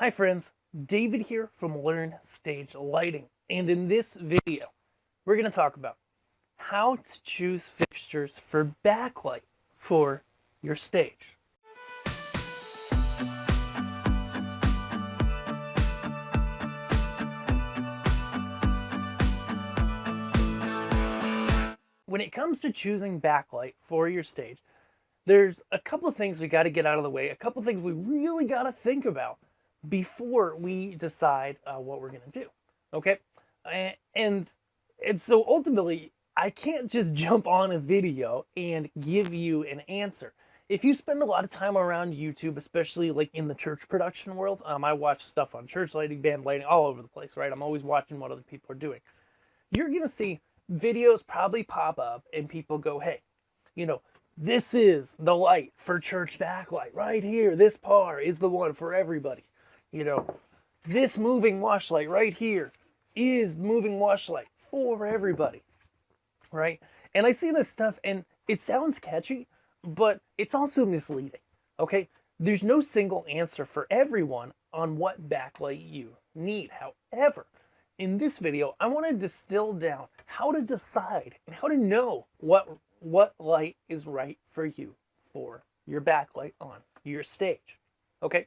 Hi friends, David here from Learn Stage Lighting, and in this video we're going to talk about how to choose fixtures for backlight for your stage. When it comes to choosing backlight for your stage, there's a couple of things we got to get out of the way, a couple of things we really got to think about before we decide what we're going to do. Okay, and so ultimately, I can't just jump on a video and give you an answer. If you spend a lot of time around YouTube, especially like in the church production world, I watch stuff on church lighting, band lighting, all over the place, right? I'm always watching what other people are doing. You're gonna see videos probably pop up and people go, hey, this is the light for church backlight right here. This par is the one for everybody. This moving wash light right here is moving wash light for everybody, right? And I see this stuff and it sounds catchy, but it's also misleading, okay? There's no single answer for everyone on what backlight you need. However, in this video, I want to distill down how to decide and how to know what light is right for you for your backlight on your stage, okay?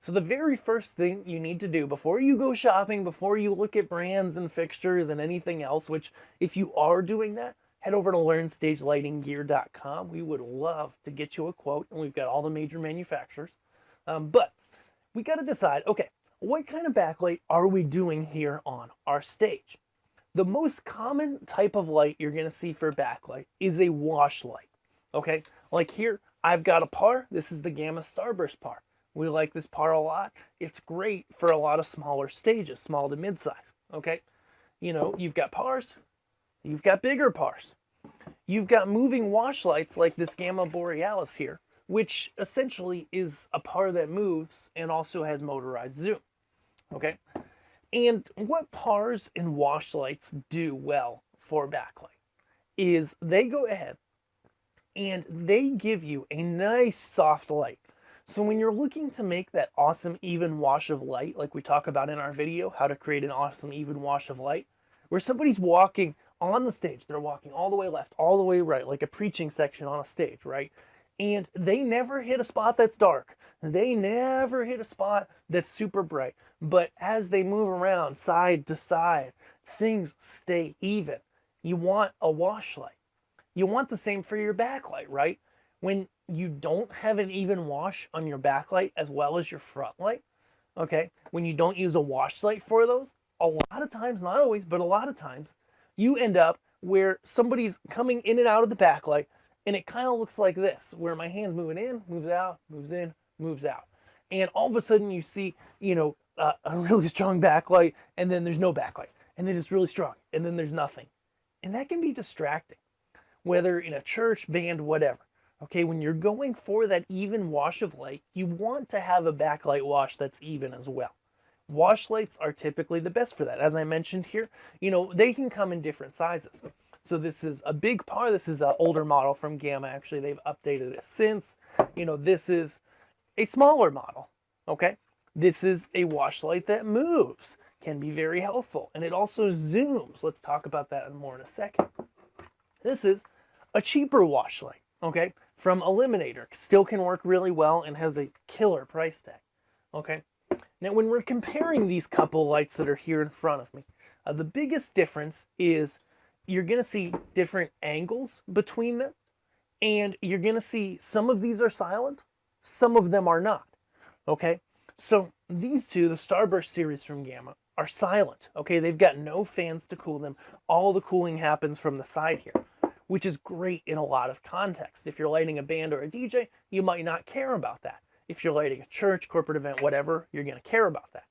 So the very first thing you need to do before you go shopping, before you look at brands and fixtures and anything else, which if you are doing that, head over to learnstagelightinggear.com. We would love to get you a quote, and we've got all the major manufacturers. But we got to decide, okay, what kind of backlight are we doing here on our stage? The most common type of light you're going to see for backlight is a wash light, okay? Like here, I've got a par. This is the Gamma Starburst par. We like this par a lot. It's great for a lot of smaller stages, small to mid-size, okay? You've got pars, you've got bigger pars. You've got moving wash lights like this Gamma Borealis here, which essentially is a par that moves and also has motorized zoom, okay? And what pars and wash lights do well for backlight is they go ahead and they give you a nice soft light. So when you're looking to make that awesome even wash of light, like we talk about in our video, how to create an awesome even wash of light, where somebody's walking on the stage, they're walking all the way left, all the way right, like a preaching section on a stage, right? And they never hit a spot that's dark. They never hit a spot that's super bright. But as they move around side to side, things stay even. You want a wash light. You want the same for your backlight, right? When you don't have an even wash on your backlight as well as your front light, okay? When you don't use a wash light for those, a lot of times, not always, but a lot of times, you end up where somebody's coming in and out of the backlight and it kind of looks like this, where my hand's moving in, moves out, moves in, moves out. And all of a sudden you see, a really strong backlight and then there's no backlight. And then it's really strong and then there's nothing. And that can be distracting, whether in a church, band, whatever. Okay, when you're going for that even wash of light, you want to have a backlight wash that's even as well. Wash lights are typically the best for that. As I mentioned here, they can come in different sizes. So this is a big par. This is an older model from Gamma. Actually, they've updated it since. This is a smaller model, okay? This is a wash light that moves, can be very helpful. And it also zooms. Let's talk about that more in a second. This is a cheaper wash light, okay? From Eliminator. Still can work really well and has a killer price tag, okay? Now, when we're comparing these couple lights that are here in front of me, the biggest difference is you're going to see different angles between them, and you're going to see some of these are silent, some of them are not, okay? So these two, the Starburst series from Gamma, are silent, okay? They've got no fans to cool them. All the cooling happens from the side here, which is great in a lot of contexts. If you're lighting a band or a DJ, you might not care about that. If you're lighting a church, corporate event, whatever, you're going to care about that.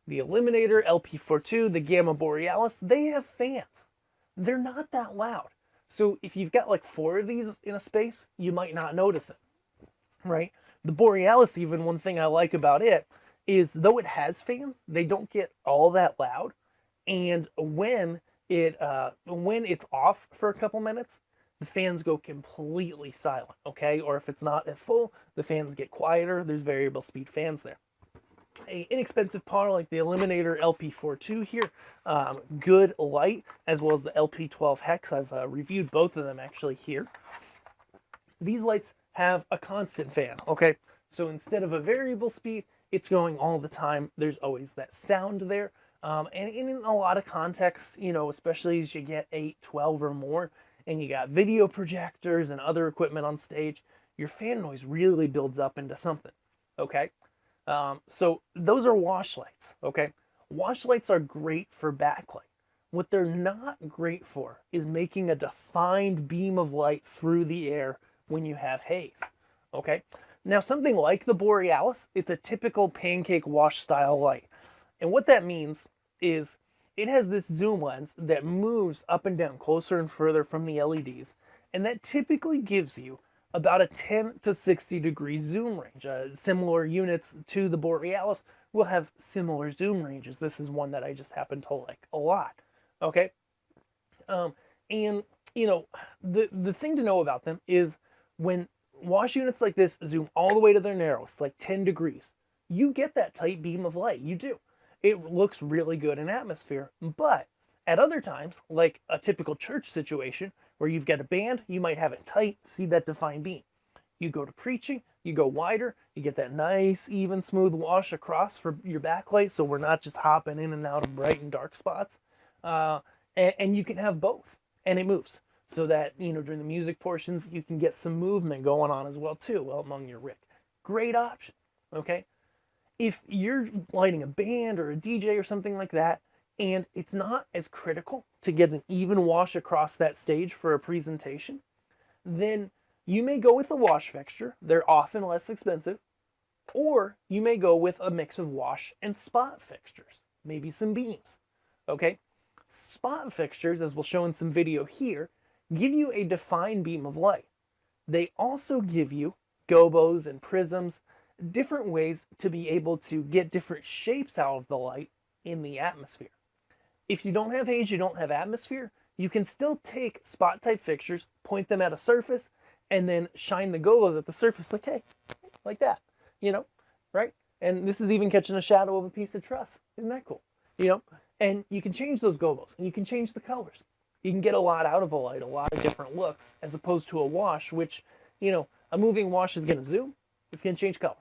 The Eliminator, LP42, the Gamma Borealis, they have fans. They're not that loud. So if you've got like 4 of these in a space, you might not notice it, right? The Borealis, even, one thing I like about it is though it has fans, they don't get all that loud. And when it's off for a couple minutes, the fans go completely silent, okay? Or if it's not at full, the fans get quieter. There's variable speed fans there. a inexpensive par like the Eliminator LP42 here, good light, as well as the LP12 Hex. I've reviewed both of them actually here. These lights have a constant fan, okay? So instead of a variable speed, it's going all the time. There's always that sound there. And in a lot of contexts, you know, especially as you get 8, 12 or more, and you got video projectors and other equipment on stage, your fan noise really builds up into something, okay? So those are wash lights, okay? Wash lights are great for backlight. What they're not great for is making a defined beam of light through the air when you have haze, okay? Now something like the Borealis, it's a typical pancake wash style light. And what that means is it has this zoom lens that moves up and down closer and further from the LEDs, and that typically gives you about a 10 to 60 degree zoom range. Similar units to the Borealis will have similar zoom ranges. This is one that I just happen to like a lot, okay? And, you know, the thing to know about them is when wash units like this zoom all the way to their narrowest, like 10 degrees, you get that tight beam of light, you do. It looks really good in atmosphere, but at other times, like a typical church situation where you've got a band, you might have it tight, see that defined beam. You go to preaching, you go wider, you get that nice, even, smooth wash across for your backlight, so we're not just hopping in and out of bright and dark spots. And you can have both, and it moves. So that, you know, during the music portions, you can get some movement going on as well, too, among your rig. Great option, okay? If you're lighting a band or a DJ or something like that, and it's not as critical to get an even wash across that stage for a presentation, then you may go with a wash fixture. They're often less expensive. Or you may go with a mix of wash and spot fixtures, maybe some beams, okay? Spot fixtures, as we'll show in some video here, give you a defined beam of light. They also give you gobos and prisms, different ways to be able to get different shapes out of the light in the atmosphere. If you don't have haze, you don't have atmosphere, you can still take spot type fixtures, point them at a surface, and then shine the gobos at the surface like, hey, like that, you know, right? And this is even catching a shadow of a piece of truss. Isn't that cool? You know, and you can change those gobos, and you can change the colors. You can get a lot out of a light, a lot of different looks, as opposed to a wash, which, you know, a moving wash is going to zoom, it's going to change color.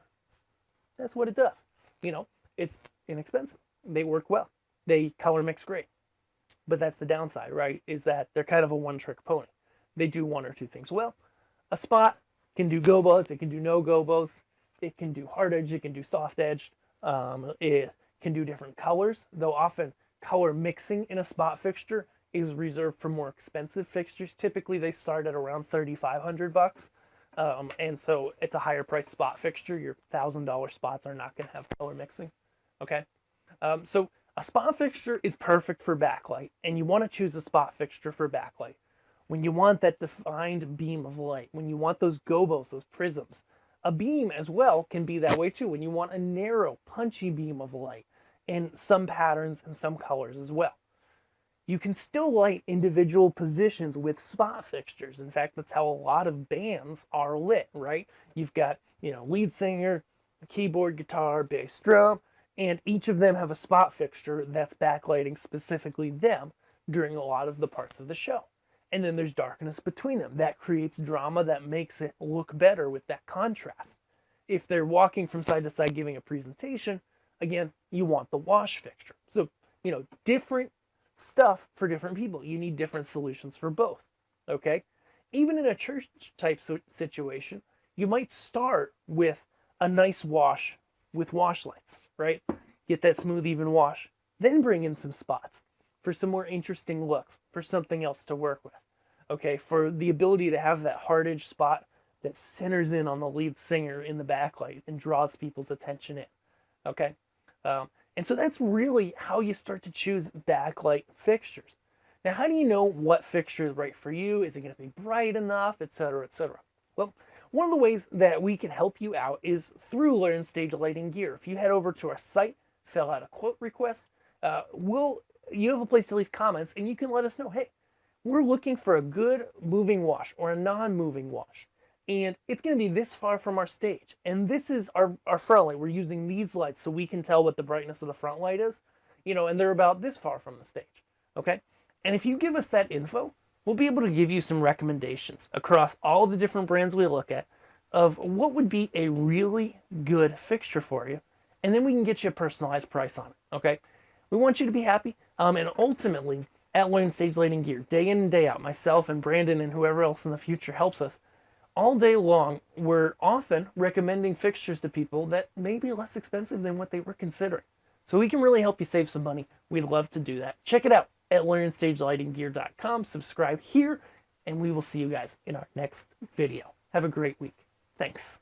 That's what it does. You know, it's inexpensive. They work well. They color mix great. But that's the downside, right? Is that they're kind of a one-trick pony. They do one or two things well. A spot can do gobos, it can do no gobos, it can do hard edge, it can do soft edged, it can do different colors, though often color mixing in a spot fixture is reserved for more expensive fixtures. Typically they start at around $3,500. And so it's a higher price spot fixture. Your $1,000 spots are not going to have color mixing. Okay. So a spot fixture is perfect for backlight, and you want to choose a spot fixture for backlight when you want that defined beam of light, when you want those gobos, those prisms. A beam as well can be that way too, when you want a narrow, punchy beam of light and some patterns and some colors as well. You can still light individual positions with spot fixtures. In fact, that's how a lot of bands are lit, right? You've got, you know, lead singer, keyboard, guitar, bass, drum, and each of them have a spot fixture that's backlighting specifically them during a lot of the parts of the show. And then there's darkness between them. That creates drama that makes it look better with that contrast. If they're walking from side to side giving a presentation, again, you want the wash fixture. So, you know, different stuff for different people. You need different solutions for both, okay? Even in a church type situation, you might start with a nice wash with wash lights, right? Get that smooth, even wash. Then bring in some spots for some more interesting looks, for something else to work with, okay? For the ability to have that hard edge spot that centers in on the lead singer in the backlight and draws people's attention in, okay? And so that's really how you start to choose backlight fixtures. Now, how do you know what fixture is right for you? Is it going to be bright enough, etc., etc.? Well, one of the ways that we can help you out is through Learn Stage Lighting Gear. If you head over to our site, fill out a quote request, you have a place to leave comments, and you can let us know, hey, we're looking for a good moving wash or a non-moving wash. and it's going to be this far from our stage. And this is our front light. We're using these lights so we can tell what the brightness of the front light is, you know, and they're about this far from the stage, okay? And if you give us that info, we'll be able to give you some recommendations across all the different brands we look at of what would be a really good fixture for you, and then we can get you a personalized price on it, okay? We want you to be happy, and ultimately, at Learn Stage Lighting Gear, day in and day out, myself and Brandon and whoever else in the future helps us, all day long, we're often recommending fixtures to people that may be less expensive than what they were considering. So we can really help you save some money. We'd love to do that. Check it out at learnstagelightinggear.com. Subscribe here, and we will see you guys in our next video. Have a great week. Thanks.